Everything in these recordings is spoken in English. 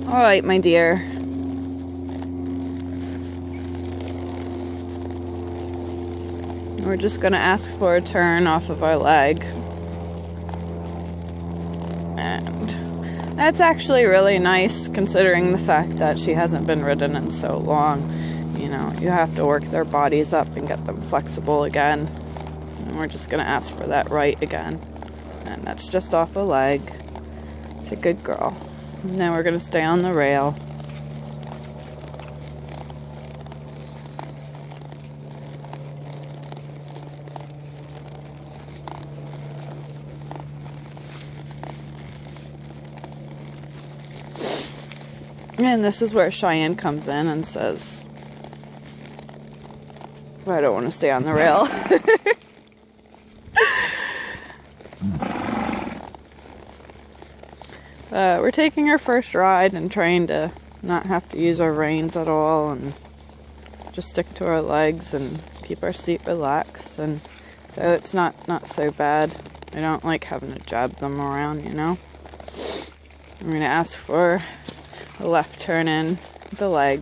Alright, my dear. We're just gonna ask for a turn off of our leg. And that's actually really nice considering the fact that she hasn't been ridden in so long. You know, you have to work their bodies up and get them flexible again. And we're just gonna ask for that right again. And that's just off a leg. It's a good girl. And now we're gonna stay on the rail. And this is where Cheyenne comes in and says, I don't want to stay on the rail. We're taking our first ride and trying to not have to use our reins at all and just stick to our legs and keep our seat relaxed. And so it's not so bad. I don't like having to jab them around, you know. I'm going to ask for a left turn in with the leg.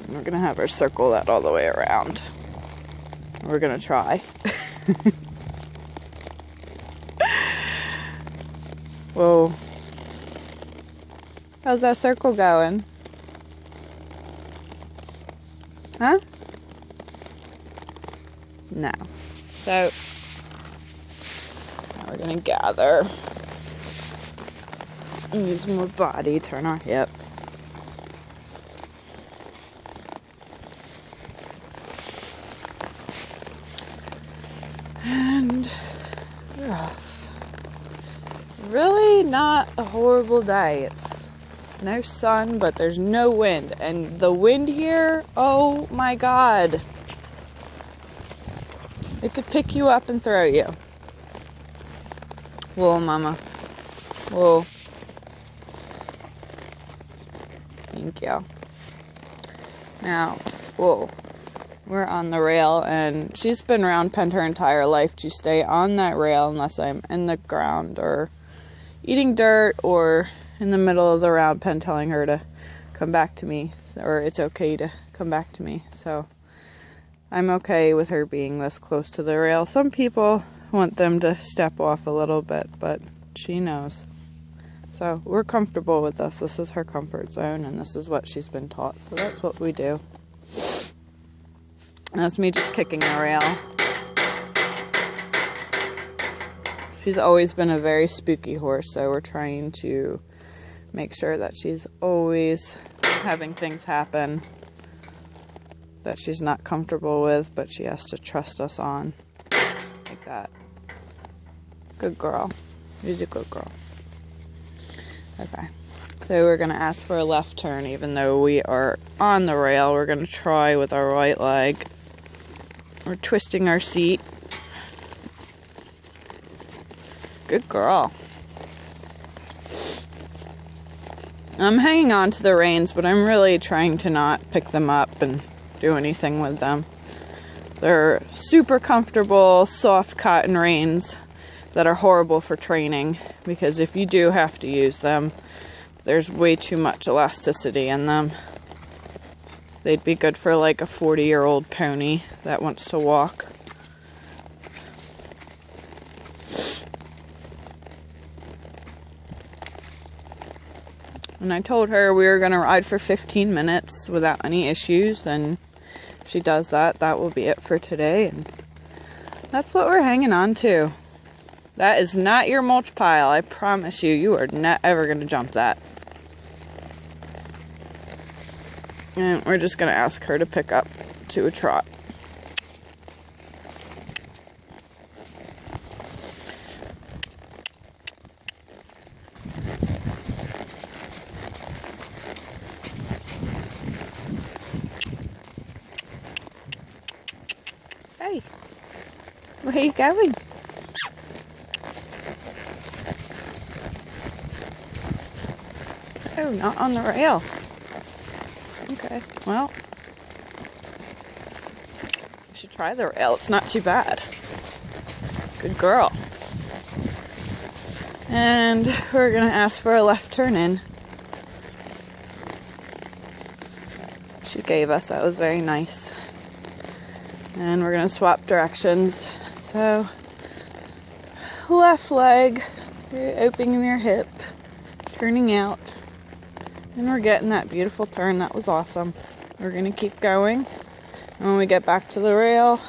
And we're going to have her circle that all the way around. We're going to try. Whoa. How's that circle going? Huh? No. So, now we're going to gather. And use more body, turn our hip. And we're off. It's really not a horrible day. It's no sun, but there's no wind. And the wind here, oh my God. It could pick you up and throw you. Whoa, mama. Whoa. Thank you. Now, whoa. We're on the rail, and she's been round penned her entire life to stay on that rail unless I'm in the ground or eating dirt or in the middle of the round pen telling her to come back to me, or it's okay to come back to me. So I'm okay with her being this close to the rail. Some people want them to step off a little bit, but she knows. So we're comfortable with this. This is her comfort zone, and this is what she's been taught. So that's what we do. That's me just kicking the rail. She's always been a very spooky horse, so we're trying to make sure that she's always having things happen that she's not comfortable with, but she has to trust us on. Like that. Good girl. She's a good girl. Okay. So we're going to ask for a left turn, even though we are on the rail. We're going to try with our right leg. We're twisting our seat. Good girl. I'm hanging on to the reins, but I'm really trying to not pick them up and do anything with them. They're super comfortable, soft cotton reins that are horrible for training, because if you do have to use them, there's way too much elasticity in them. They'd be good for like a 40-year-old pony that wants to walk. And I told her we were going to ride for 15 minutes without any issues, and if she does that, that will be it for today. And that's what we're hanging on to. That is not your mulch pile. I promise you, you are not ever going to jump that. And we're just going to ask her to pick up to a trot. Hey, where are you going? Oh, not on the rail. Okay, well, we should try the rail. It's not too bad. Good girl. And we're going to ask for a left turn in. She gave us. That was very nice. And we're going to swap directions. So, left leg, opening your hip, turning out. And we're getting that beautiful turn. That was awesome. We're going to keep going. And when we get back to the rail,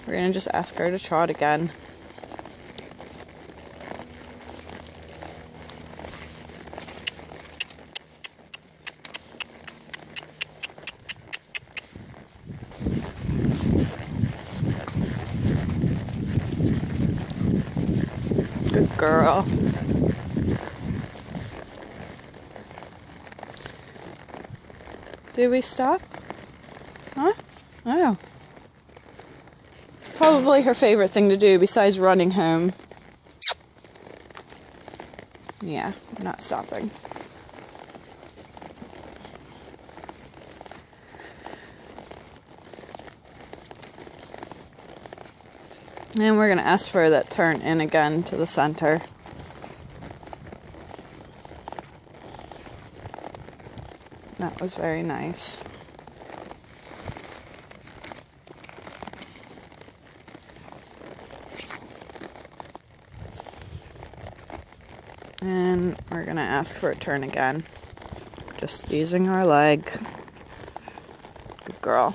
we're going to just ask her to trot again. Good girl. Did we stop? Huh? Oh. It's probably her favorite thing to do besides running home. Yeah, I'm not stopping. And we're going to ask for that turn in again to the center. That was very nice. And we're going to ask for a turn again. Just using our leg. Good girl.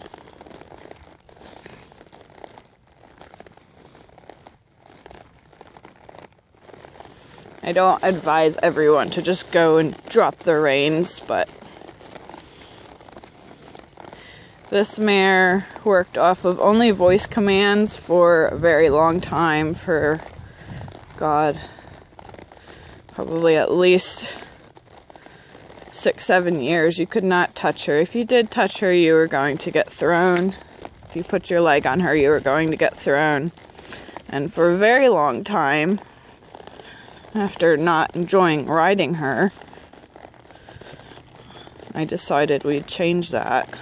I don't advise everyone to just go and drop their reins, but this mare worked off of only voice commands for a very long time, for, God, probably at least 6-7 years. You could not touch her. If you did touch her, you were going to get thrown. If you put your leg on her, you were going to get thrown. And for a very long time, after not enjoying riding her, I decided we'd change that.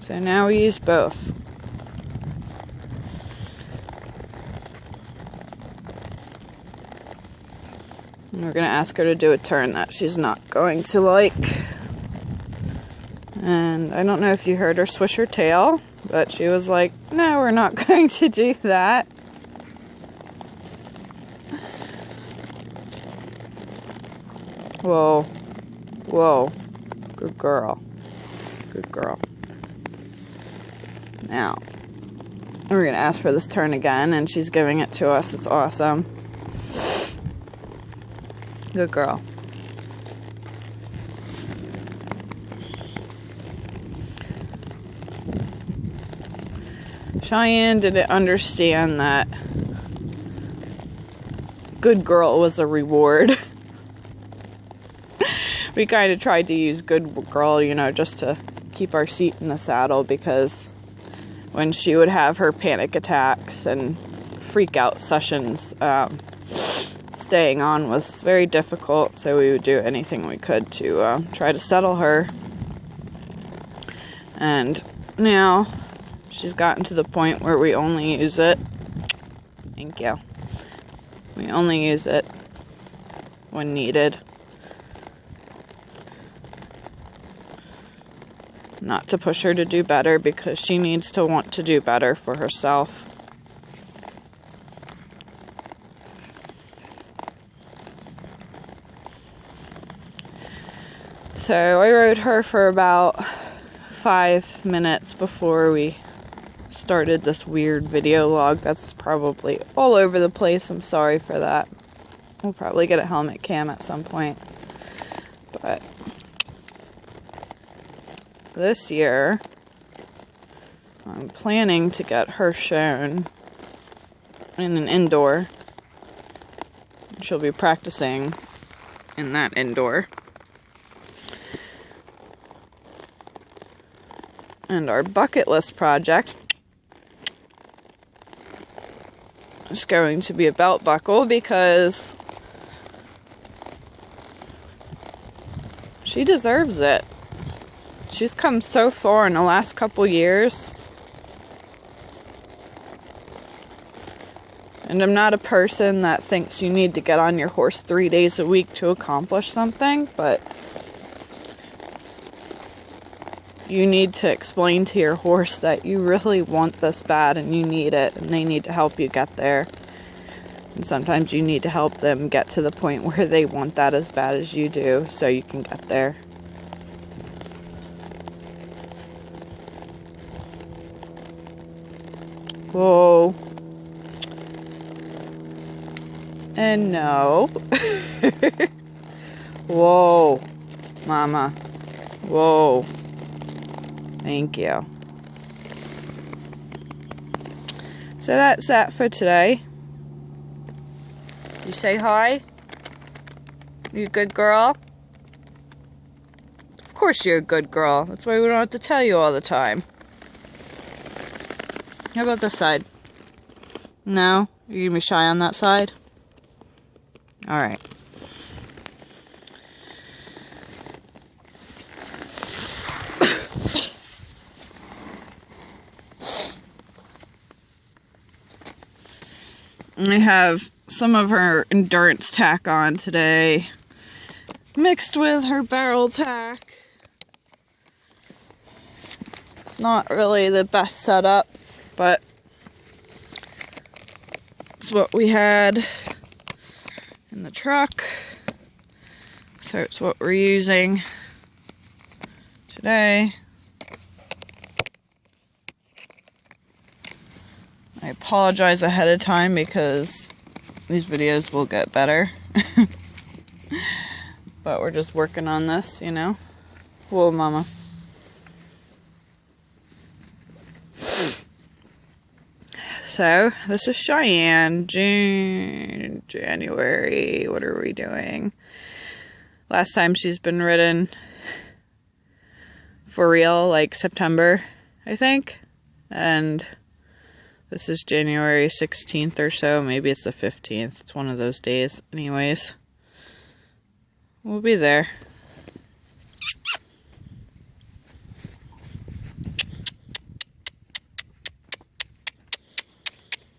So now we use both. And we're going to ask her to do a turn that she's not going to like. And I don't know if you heard her swish her tail, but she was like, no, we're not going to do that. Whoa. Whoa. Good girl. Good girl. Now, we're going to ask for this turn again, and she's giving it to us. It's awesome. Good girl. Cheyenne didn't understand that good girl was a reward. We kind of tried to use good girl, just to keep our seat in the saddle, because when she would have her panic attacks and freak out sessions, staying on was very difficult, so we would do anything we could to try to settle her. And now she's gotten to the point where we only use it. Thank you. We only use it when needed. Not to push her to do better, because she needs to want to do better for herself. So I rode her for about 5 minutes before we started this weird video log that's probably all over the place. I'm sorry for that. We'll probably get a helmet cam at some point. But this year, I'm planning to get her shown in an indoor. She'll be practicing in that indoor. And our bucket list project is going to be a belt buckle, because She deserves it. She's come so far in the last couple years. And I'm not a person that thinks you need to get on your horse 3 days a week to accomplish something, but you need to explain to your horse that you really want this bad and you need it, and they need to help you get there. And sometimes you need to help them get to the point where they want that as bad as you do, so you can get there. Whoa. And no. Whoa. Mama. Whoa. Thank you. So that's that for today. You say hi? You a good girl? Of course you're a good girl. That's why we don't have to tell you all the time. How about this side? No? You're gonna be shy on that side? Alright. I have some of her endurance tack on today, mixed with her barrel tack. It's not really the best setup, but it's what we had in the truck, so it's what we're using today. I apologize ahead of time because these videos will get better. But we're just working on this, you know. Whoa, mama. So, this is Cheyenne, January. What are we doing? Last time she's been ridden for real, like September, I think. And this is January 16th or so. Maybe it's the 15th. It's one of those days. Anyways, we'll be there.